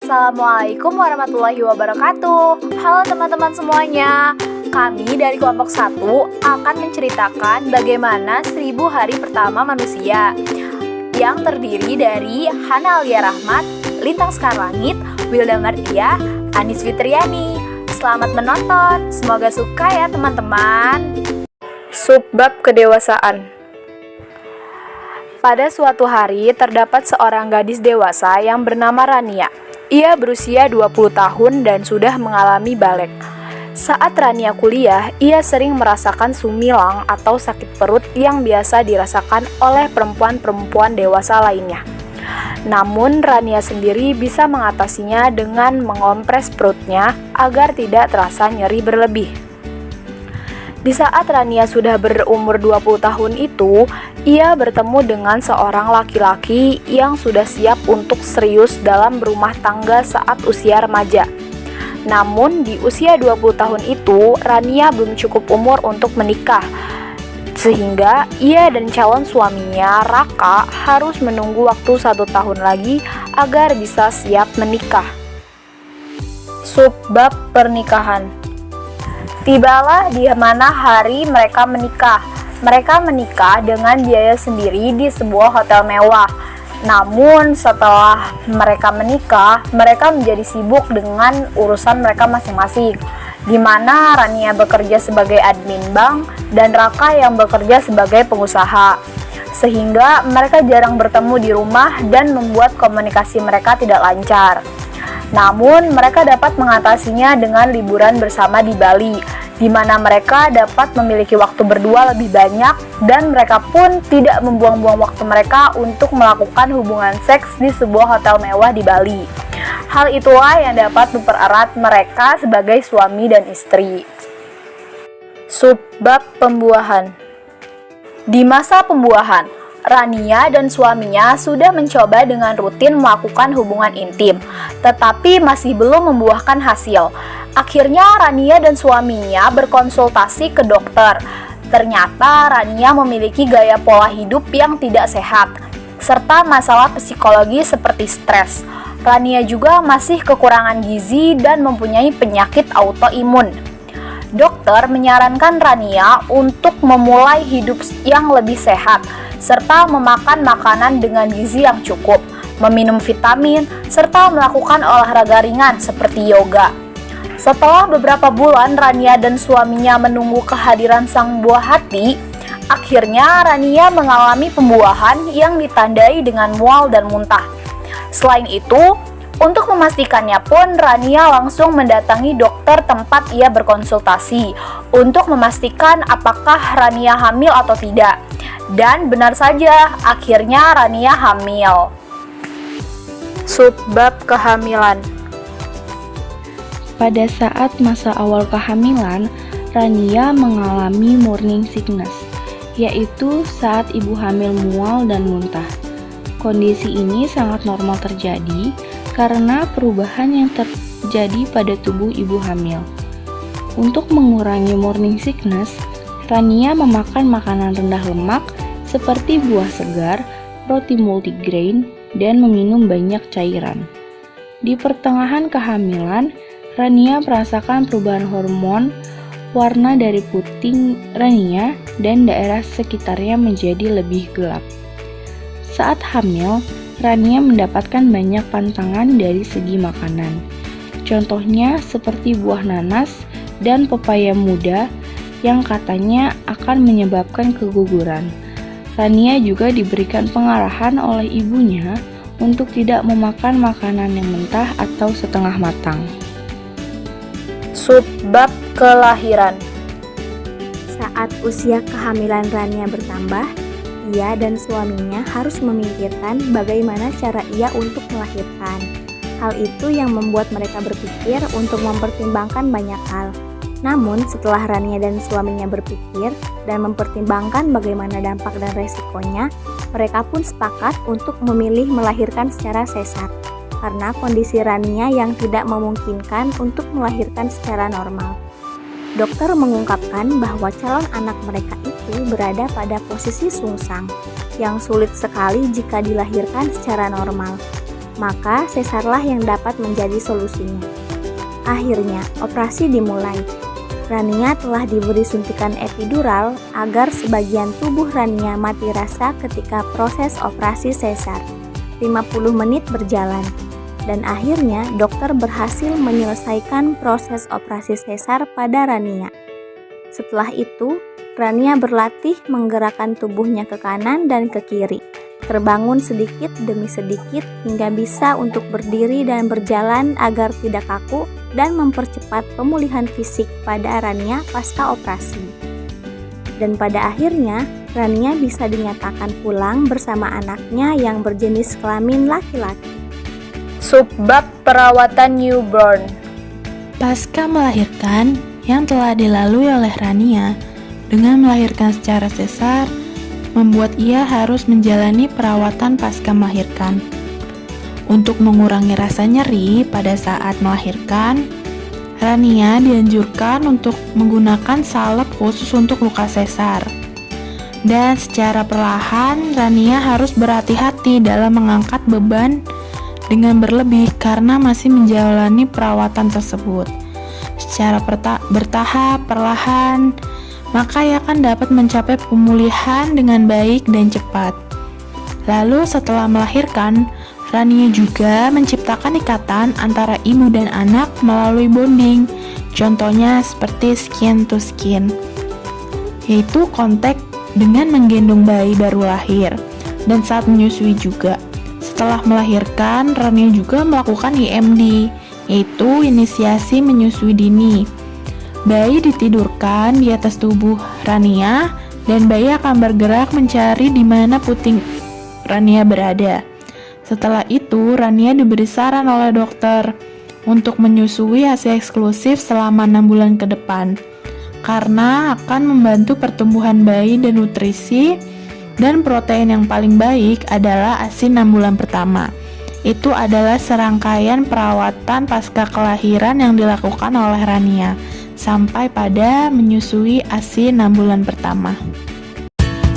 Assalamualaikum warahmatullahi wabarakatuh. Halo teman-teman semuanya. Kami dari kelompok 1 akan menceritakan bagaimana 1000 hari pertama manusia yang terdiri dari Hana Alia Rahmat, Lintang Sekarlangit, Wilda Mardia, Anis Fitriani. Selamat menonton, semoga suka ya teman-teman. Subbab kedewasaan. Pada suatu hari, terdapat seorang gadis dewasa yang bernama Rania. Ia berusia 20 tahun dan sudah mengalami balik. Saat Rania kuliah, ia sering merasakan sumilang atau sakit perut yang biasa dirasakan oleh perempuan-perempuan dewasa lainnya. Namun, Rania sendiri bisa mengatasinya dengan mengompres perutnya agar tidak terasa nyeri berlebih. Di saat Rania sudah berumur 20 tahun itu, ia bertemu dengan seorang laki-laki yang sudah siap untuk serius dalam berumah tangga saat usia remaja. Namun, di usia 20 tahun itu, Rania belum cukup umur untuk menikah, sehingga ia dan calon suaminya, Raka, harus menunggu waktu 1 tahun lagi agar bisa siap menikah. Subbab pernikahan. Tibalah di mana hari mereka menikah. Mereka menikah dengan biaya sendiri di sebuah hotel mewah. Namun setelah mereka menikah, mereka menjadi sibuk dengan urusan mereka masing-masing, di mana Rania bekerja sebagai admin bank dan Raka yang bekerja sebagai pengusaha. Sehingga mereka jarang bertemu di rumah dan membuat komunikasi mereka tidak lancar. Namun mereka dapat mengatasinya dengan liburan bersama di Bali, di mana mereka dapat memiliki waktu berdua lebih banyak dan mereka pun tidak membuang-buang waktu mereka untuk melakukan hubungan seks di sebuah hotel mewah di Bali. Hal itulah yang dapat mempererat mereka sebagai suami dan istri. Subbab pembuahan. Di masa pembuahan, Rania dan suaminya sudah mencoba dengan rutin melakukan hubungan intim, tetapi masih belum membuahkan hasil. Akhirnya Rania dan suaminya berkonsultasi ke dokter. Ternyata Rania memiliki gaya pola hidup yang tidak sehat, serta masalah psikologi seperti stres. Rania juga masih kekurangan gizi dan mempunyai penyakit autoimun. Dokter menyarankan Rania untuk memulai hidup yang lebih sehat, serta memakan makanan dengan gizi yang cukup, meminum vitamin, serta melakukan olahraga ringan seperti yoga. Setelah beberapa bulan Rania dan suaminya menunggu kehadiran sang buah hati, akhirnya Rania mengalami pembuahan yang ditandai dengan mual dan muntah. Selain itu, untuk memastikannya pun Rania langsung mendatangi dokter tempat ia berkonsultasi untuk memastikan apakah Rania hamil atau tidak. Dan benar saja, akhirnya Rania hamil. Subbab kehamilan. Pada saat masa awal kehamilan, Rania mengalami morning sickness, yaitu saat ibu hamil mual dan muntah. Kondisi ini sangat normal terjadi karena perubahan yang terjadi pada tubuh ibu hamil. Untuk mengurangi morning sickness, Rania memakan makanan rendah lemak seperti buah segar, roti multigrain, dan meminum banyak cairan. Di pertengahan kehamilan, Rania merasakan perubahan hormon, warna dari puting Rania dan daerah sekitarnya menjadi lebih gelap. Saat hamil, Rania mendapatkan banyak pantangan dari segi makanan. Contohnya seperti buah nanas dan pepaya muda yang katanya akan menyebabkan keguguran. Rania juga diberikan pengarahan oleh ibunya untuk tidak memakan makanan yang mentah atau setengah matang. Subbab kelahiran. Saat usia kehamilan Rania bertambah, ia dan suaminya harus memikirkan bagaimana cara ia untuk melahirkan. Hal itu yang membuat mereka berpikir untuk mempertimbangkan banyak hal. Namun setelah Rania dan suaminya berpikir dan mempertimbangkan bagaimana dampak dan resikonya, mereka pun sepakat untuk memilih melahirkan secara sesar karena kondisi Rania yang tidak memungkinkan untuk melahirkan secara normal. Dokter mengungkapkan bahwa calon anak mereka itu berada pada posisi sungsang, yang sulit sekali jika dilahirkan secara normal. maka sesarlah yang dapat menjadi solusinya. Akhirnya, operasi dimulai. Rania telah diberi suntikan epidural agar sebagian tubuh Rania mati rasa ketika proses operasi sesar. 50 menit berjalan, dan akhirnya dokter berhasil menyelesaikan proses operasi sesar pada Rania. Setelah itu, Rania berlatih menggerakkan tubuhnya ke kanan dan ke kiri, terbangun sedikit demi sedikit hingga bisa untuk berdiri dan berjalan agar tidak kaku dan mempercepat pemulihan fisik pada Rania pasca operasi. Dan pada akhirnya, Rania bisa dinyatakan pulang bersama anaknya yang berjenis kelamin laki-laki. Subbab perawatan newborn. Pasca melahirkan yang telah dilalui oleh Rania dengan melahirkan secara sesar, membuat ia harus menjalani perawatan pasca melahirkan. Untuk mengurangi rasa nyeri pada saat melahirkan, Rania dianjurkan untuk menggunakan salep khusus untuk luka sesar. Dan secara perlahan, Rania harus berhati-hati dalam mengangkat beban dengan berlebih karena masih menjalani perawatan tersebut. Secara bertahap, perlahan, maka ia akan dapat mencapai pemulihan dengan baik dan cepat. Lalu setelah melahirkan, Rania juga menciptakan ikatan antara ibu dan anak melalui bonding, contohnya seperti skin to skin, yaitu kontak dengan menggendong bayi baru lahir, dan saat menyusui juga. Setelah melahirkan, Rania juga melakukan IMD, yaitu inisiasi menyusui dini. Bayi ditidurkan di atas tubuh Rania, dan bayi akan bergerak mencari di mana puting Rania berada. Setelah itu, Rania diberi saran oleh dokter untuk menyusui ASI eksklusif selama 6 bulan ke depan, karena akan membantu pertumbuhan bayi dan nutrisi, dan protein yang paling baik adalah ASI 6 bulan pertama. Itu adalah serangkaian perawatan pasca kelahiran yang dilakukan oleh Rania, sampai pada menyusui ASI 6 bulan pertama.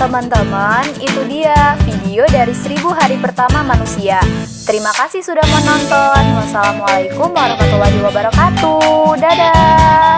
Teman-teman, itu dia video dari 1000 hari pertama manusia. Terima kasih sudah menonton. Wassalamualaikum warahmatullahi wabarakatuh. Dadah.